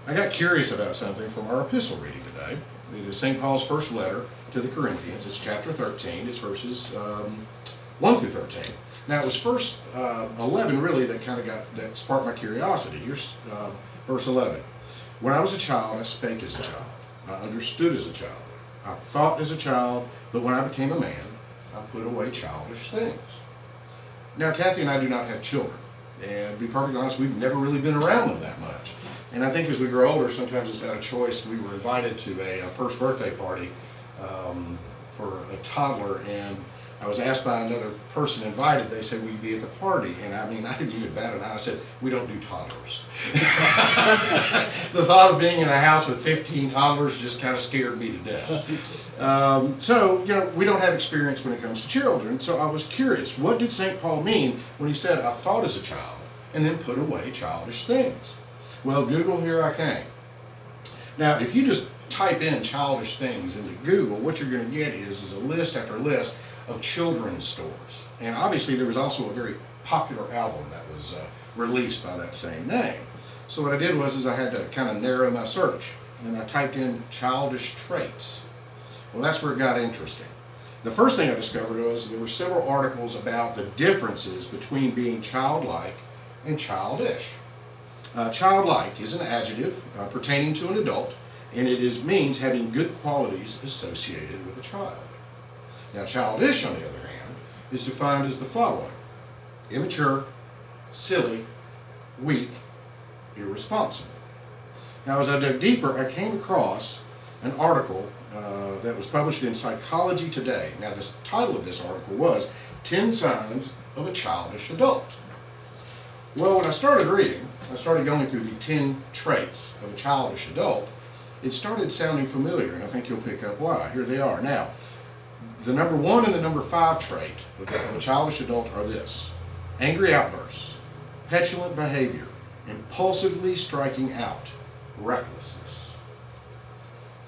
I got curious about something from our epistle reading today. It is St. Paul's first letter to the Corinthians. It's chapter 13. It's verses 1 through 13. Now, it was verse 11 really that sparked my curiosity. Here's verse 11. When I was a child, I spake as a child. I understood as a child. I thought as a child, but when I became a man, I put away childish things. Now, Kathy and I do not have children. And to be perfectly honest, we've never really been around them that much. And I think as we grow older, sometimes it's out of choice. We were invited to a first birthday party for a toddler, and I was asked by another person invited. They said, will you be at the party? And I mean, I didn't even bat an eye. I said, we don't do toddlers. The thought of being in a house with 15 toddlers just kind of scared me to death. So, we don't have experience when it comes to children. So I was curious, what did St. Paul mean when he said, I thought as a child, and then put away childish things? Well, Google, here I came. Now, if you just type in childish things into Google, what you're going to get is a list after list of children's stores. And obviously there was also a very popular album that was released by that same name. So what I did was I had to kind of narrow my search, and I typed in childish traits. Well, that's where it got interesting. The first thing I discovered was there were several articles about the differences between being childlike and childish. Childlike is an adjective pertaining to an adult, and it means having good qualities associated with a child. Now, childish, on the other hand, is defined as the following: immature, silly, weak, irresponsible. Now, as I dug deeper, I came across an article that was published in Psychology Today. Now, the title of this article was 10 Signs of a Childish Adult. Well, when I started reading, I started going through the 10 traits of a childish adult. It started sounding familiar, and I think you'll pick up why. Here they are. Now, the number 1 and the number 5 trait of a childish adult are this: angry outbursts, petulant behavior, impulsively striking out, recklessness.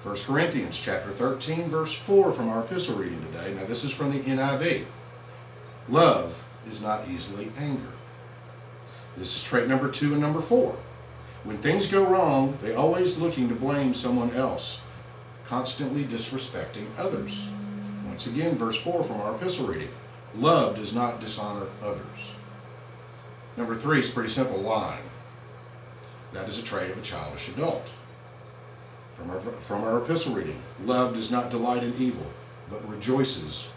1 Corinthians chapter 13, verse 4 from our epistle reading today. Now, this is from the NIV. Love is not easily angered. This is trait number 2 and number 4. When things go wrong, they're always looking to blame someone else, constantly disrespecting others. Once again, verse 4 from our epistle reading. Love does not dishonor others. Number 3 is pretty simple: lying. That is a trait of a childish adult. From our epistle reading, love does not delight in evil, but rejoices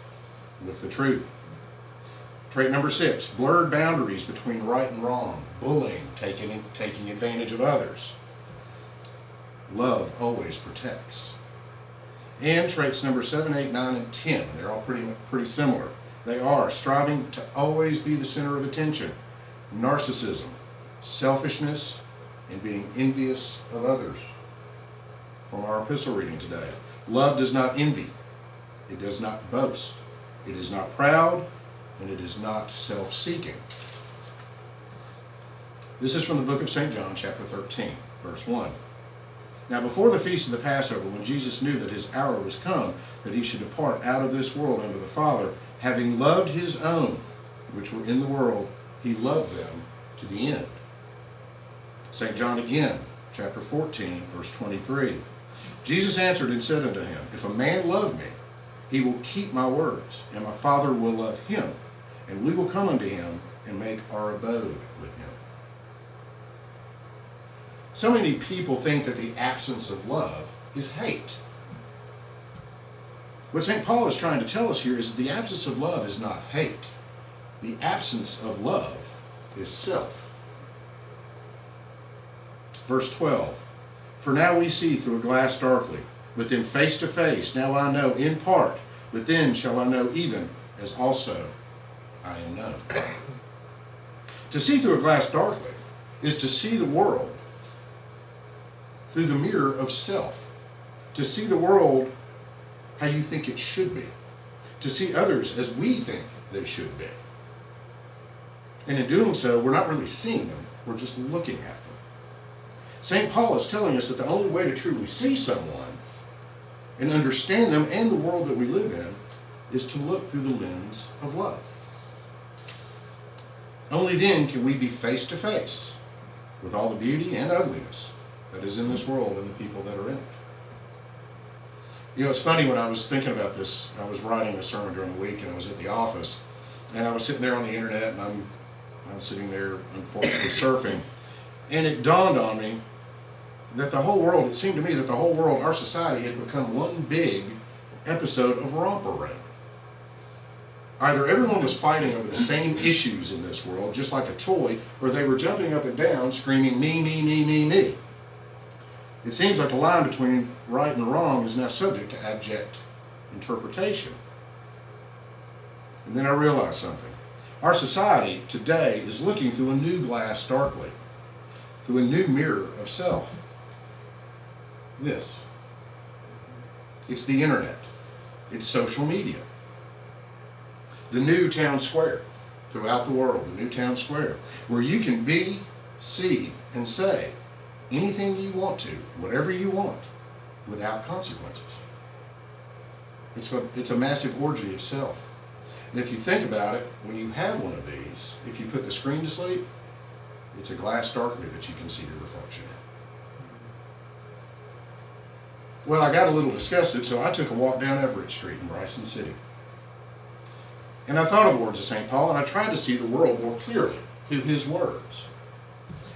with the truth. Trait number 6, blurred boundaries between right and wrong, bullying, taking advantage of others. Love always protects. And traits number 7, 8, 9, and 10, they're all pretty similar. They are striving to always be the center of attention, narcissism, selfishness, and being envious of others. From our epistle reading today, love does not envy, it does not boast, it is not proud, and it is not self-seeking. This is from the book of St. John, chapter 13, verse 1. Now, before the feast of the Passover, when Jesus knew that his hour was come, that he should depart out of this world unto the Father, having loved his own, which were in the world, he loved them to the end. St. John again, chapter 14, verse 23. Jesus answered and said unto him, if a man love me, he will keep my words, and my Father will love him, and we will come unto him and make our abode with him. So many people think that the absence of love is hate. What St. Paul is trying to tell us here is that the absence of love is not hate. The absence of love is self. Verse 12, for now we see through a glass darkly, but then face to face. Now I know in part, but then shall I know even as also I am known. To see through a glass darkly is to see the world through the mirror of self. To see the world how you think it should be. To see others as we think they should be. And in doing so, we're not really seeing them, we're just looking at them. St. Paul is telling us that the only way to truly see someone and understand them and the world that we live in is to look through the lens of love. Only then can we be face to face with all the beauty and ugliness that is in this world and the people that are in it. You know, it's funny, when I was thinking about this, I was writing a sermon during the week, and I was at the office, and I was sitting there on the internet, and I'm sitting there, unfortunately, surfing, and it dawned on me that the whole world, it seemed to me that the whole world, our society, had become one big episode of romper room. Either everyone was fighting over the same issues in this world, just like a toy, or they were jumping up and down, screaming, me, me, me, me, me. It seems like the line between right and wrong is now subject to abject interpretation. And then I realized something. Our society today is looking through a new glass darkly, through a new mirror of self. This. It's the internet. It's social media. The new town square throughout the world, the new town square, where you can be, see, and say anything you want to, whatever you want, without consequences. It's a massive orgy of self. And if you think about it, when you have one of these, if you put the screen to sleep, it's a glass darkly that you can see your reflection in. Well, I got a little disgusted, so I took a walk down Everett Street in Bryson City. And I thought of the words of St. Paul, and I tried to see the world more clearly through his words.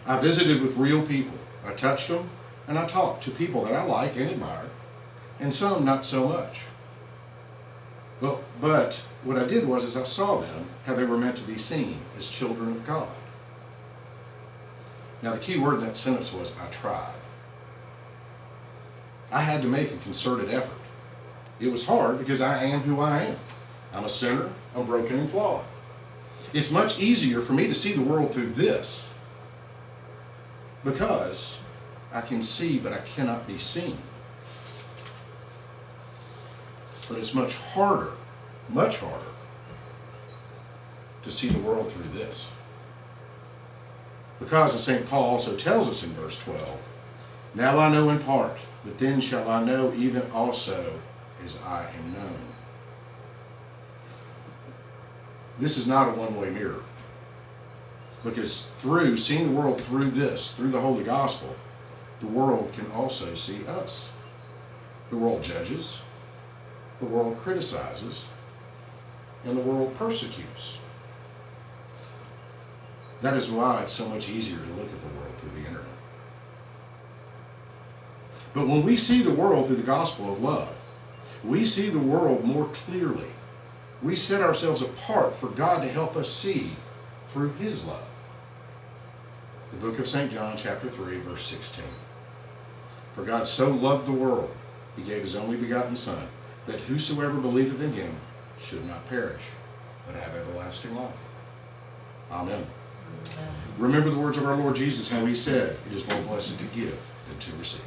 I visited with real people. I touched them, and I talked to people that I like and admire, and some not so much. But what I did was I saw them how they were meant to be seen as children of God. Now, the key word in that sentence was, I tried. I had to make a concerted effort. It was hard because I am who I am. I'm a sinner, I'm broken and flawed. It's much easier for me to see the world through this, because I can see, but I cannot be seen. But it's much harder to see the world through this. Because, as St. Paul also tells us in verse 12, now I know in part, but then shall I know even also as I am known. This is not a one-way mirror. Because through seeing the world through this, through the Holy Gospel, the world can also see us. The world judges, the world criticizes, and the world persecutes. That is why it's so much easier to look at the world through the internet. But when we see the world through the gospel of love, we see the world more clearly. We set ourselves apart for God to help us see through his love. The book of St. John, chapter 3, verse 16. For God so loved the world, he gave his only begotten Son, that whosoever believeth in him should not perish, but have everlasting life. Amen. Remember the words of our Lord Jesus, how he said, it is more blessed to give than to receive.